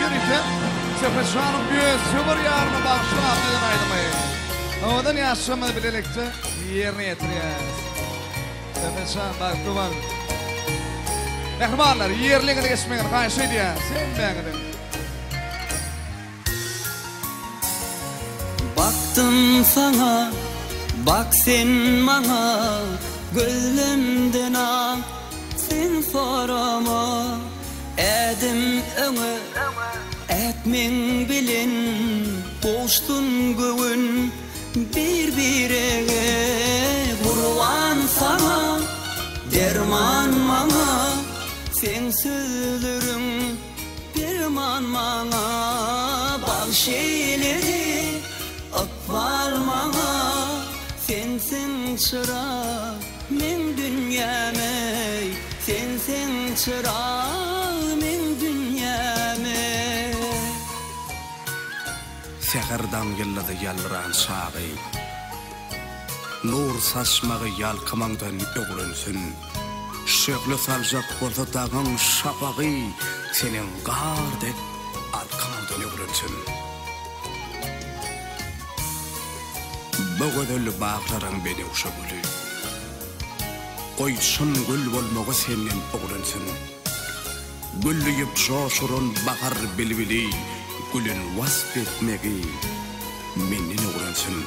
yürüyüşe Sepeşan'ın büyüğü sıvır yarını bakışına atlayan aydımayı. Odan yaşamadı bilelekte yerine yetiriyoruz. Sepeşan bak duman. Mehmanlar yerliğine geçmeyin karşı diye. Sen beğendin. Baktım sana, bak sen bana, gözlemden al, sen sorama. Edim öňe, etmeň bilen, boşdun göwün, bir-birege. Gurban sana, derman maňa, sen sözleriň derman maňa. Bagşeyledi akbar maňa, sensin çıraq men dünýäme, sensin çıraq men dünýäme. Seherdan yılladı yaldıran sağı, nur saçmağı yalkımandan öğrensün. Şöyle salacak ortadağın şapağı, senin gardek arkamdan öğrensün. Bu gödüllü bağlaran beni uşabülü, koysun gül olmağı senin öğrensün. Güllüyüp coşurun bakar bilbili, gülün vasf etmeği menin öğrensün.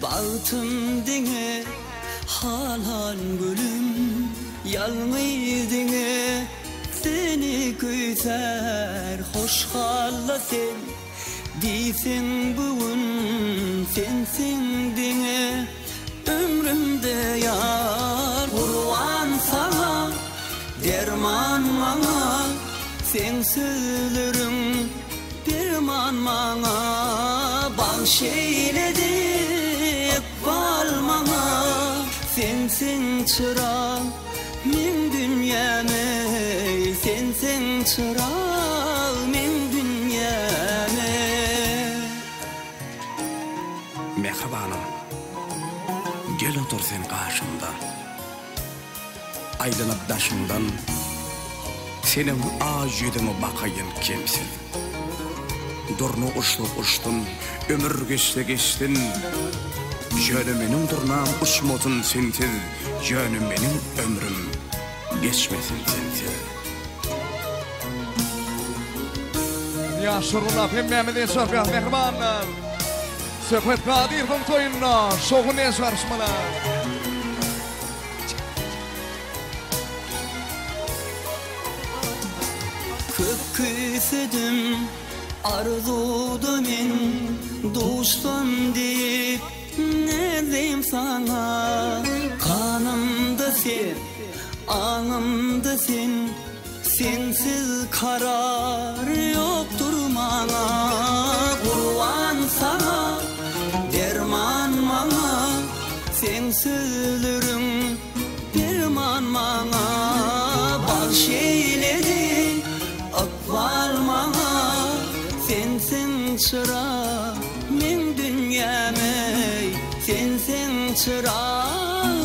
Bağıtım dine halan gülüm, yalnız dine seni güzel hoş halla sen. Diýsen bugün sensin dine ömrümde yar. Gurban sana, derman maňa, sen sözleriň derman maňa. Bagşeyledi ikbal maňa, sensin çıraq men dünýäme, sensin çıraq men dünýäme. Mehribanım, gel otur sen karşımda. Aydınıp daşımdan, senin ağaç yüzüme bakayım kimsin? Durnu uçtun, ömür geçtin. Jönüm benim durnam uçmotun sensiz, jönüm benim ömrüm geçmesin sensiz. Yaşırılap hem Mehmet'in sohbet mehmanlar. Sepet Kadir Kum toyunna şoğun es varışmalar. Köküsedim arzuda men, dostum deyip ne diyeyim sana. Kanımda sen, anımda sen, sensiz karar yoktur bana. Gurban sana, derman maňa, sen sözleriň derman maňa. Bagşeyledi akbal maňa, sensin çıraq men dünýäme, sensin çıraq